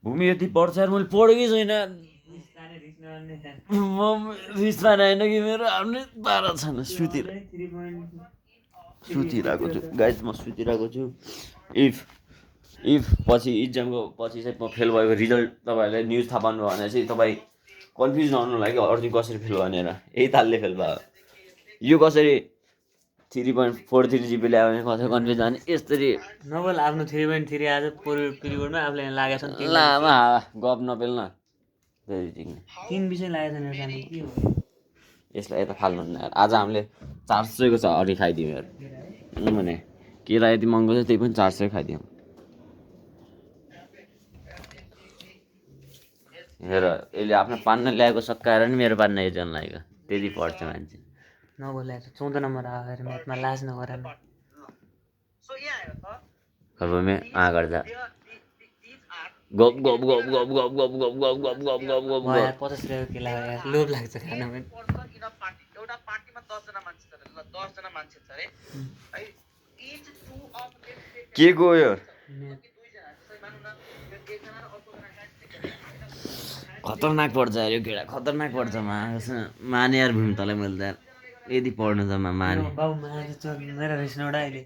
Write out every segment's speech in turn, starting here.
भूमि यति पढ्छ यार मैले पढेकै छैन म रिसमा आएन कि मेरो आफ्नै पारा छैन सुतिरहेको छु गाइस म सुतिरहेको छु इफ पछि इक्जामको पछि चाहिँ म फेल भएको रिजल्ट तपाईँहरूले न्युज थाहा पाउनु भयो भने चाहिँ तपाईँ कन्फ्युज नहुनु लागि अर्जुन कसरी फेल भनेर यही तालले फेल भयो यो कसरी 3.43 GB ल्यायो भने कसरी कन्फ्युज भने यसरी नबल आफ्नो 3.3 आज पिरियडमा आफूलाई लागेको छ लामा गफ नपेल न 3 विषय लागेको छैन जाने के हो यसलाई यता फाल्नु हुन्न आज हामीले 400 को छ अरि खाइदिउँ यार भने केरा यति महँगो छ त्यही पनि 400 खाइदिउँ हेर यसले आफ्नो पान्न ल्याएको सकाएर नि मेरो पान्न एजन लागेको त्यति पढ्छ मान्छे नबोलाएर 14 नम्बर आएर म्याथमा लाज नगरेन अब मे गर्दा गप गप गप गप गप गप गप गप गप गप गप गप यार 50 रुपैयाँ केला यार लोभ लाग्छ खान पनि एउटा पार्टीमा 10 जना मान्छे छ रे 10 जना मान्छे छ रे है इच टु अफ के को यो खतरनाक पढ्छ यार यो केटा खतरनाक पढ्छ माने यार भूमि तँलाई मैले त यदि पढ्नु त माने बाबु माने त मेरो रिस नउडा अहिले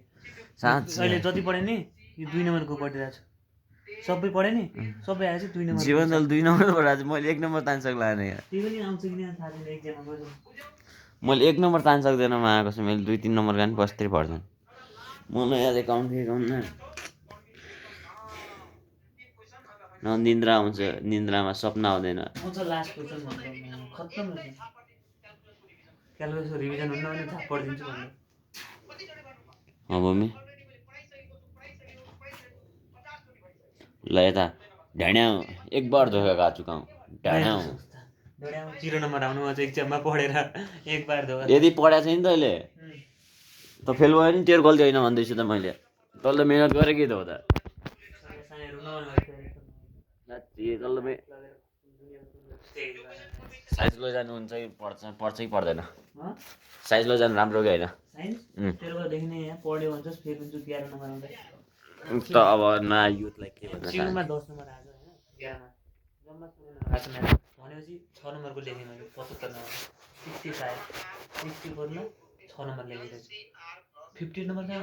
अहिले जति पढे नि यो 2 नम्बरको पढिरहेको छु सबै पढे नि सबै आएछ 2 नम्बर जीवन दल 2 नम्बर पढाएको मैले 1 नम्बर तान्न सक्ला नि यार त्यही पनि आउँछ कि न थाहा छैन एक्जाममा गयो मैले 1 नम्बर तान्न सक्दैन म आएको छु मैले 2-3 नम्बर गानी बस्दै पढ्छन् मलाई याद एकाउन्ट न निन्द्रा आउँछ निन्द्रामा सपना आउँदैन म चाहिँ लास्ट क्वेसन खत्तम क्यालकुलेसन रिभिजन हुन्न भने थाहा पढिदिन्छु भन्नु मम्मी ल यता ढ्याड्या एक बार धोका खा चुकाउँ ढ्याड्या 0 नम्बर आउनु अझ एक्जाममा पढेर एक बार धोका यदि पढाएको छैन तैँले त फेल भयो नि तेरो गल्ती होइन भन्दैछु त मैले तँले मिहिनेत गरेँ कि त हो त साइन्स लैजानुहुन्छ कि पर्छ कि पर्दैन साइन्स लैजानु राम्रो कि होइन त अब नयाँ युथलाई के भन्छ सुरुमा 10 नम्बर आछ हैन जम्मा भनेपछि 6 नम्बरको लेखेँ मैले 75 नम्बर 65 64 मा 6 नम्बर लेखेको 50 नम्बर कहाँ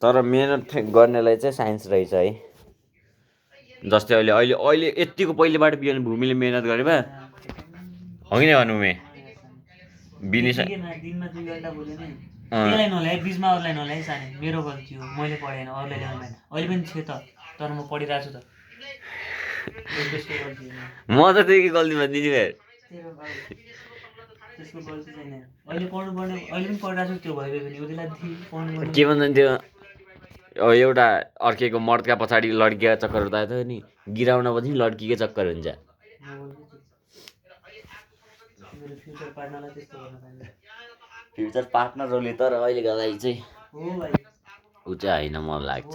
तर मेहनत गर्नेलाई चाहिँ साइन्स रहेछ है जस्तै अहिले यतिको पहिलेबाट बिहान भूमिले मेहनत गरे भए हो कि नै भन्नु मे बिलिस दिनमा 2 घण्टा बोले नि त्यसलाई नल्याए बिचमा अरूलाई नल्याए साने मेरो गल्ती हो मैले पढेन अरूलाई ल्याउनु भएन अहिले पनि छ त तर म पढिरहेको छु त म त त्यही गल्तीमा दिने भए त्यसको गल्ती छैन अहिले पढ्नु पर्ने अहिले पनि पढिरहेको छु त्यो भयो भने उनीलाई पढ्नु के भन्छ त्यो एउटा अर्केको मर्दका पछाडि लड्कीका चक्कर हुँदा थियो नि गिराउन पनि लड्कीकै चक्कर हुन्छ फ्युचर पार्टनर रोले तर अहिलेको लागि चाहिँ ऊ चाहिँ होइन मलाई लाग्छ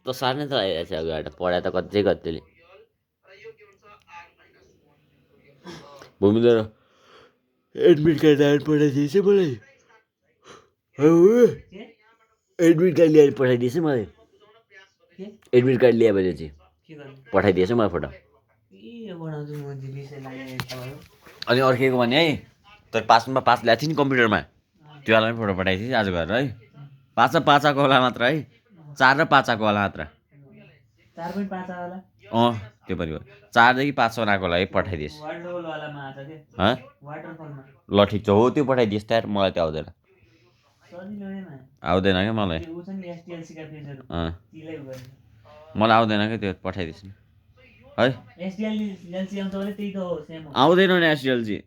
त सार्ने त आइरहेको छ अगाडि पढाइ त कतिले भूमिले एडमिट कार्ड ल्याएर पठाइदिएछ मलाई एडमिट कार्ड ल्याएर पठाइदिएछ मलाई एडमिट कार्ड ल्यायो भने चाहिँ पठाइदिएछ मलाई फोटो अनि अर्केको भने है तर पास ल्याएको थिएँ नि कम्प्युटरमा त्यो वाला पनि फोटो पठाइदिएँ आज गएर है 5 पाँचाको होला मात्र है 4 र 5को होला मात्र 4.5 त्यो पनि 4 देखि 5 बनाएको होला है पठाइदिएस् ल ठिक छ हो त्यो पठाइदिएस् त यार मलाई त्यो आउँदैन क्या मलाई मलाई आउँदैन क्या त्यो पठाइदिएस् नि है आउँदैन नि एसडिएलजी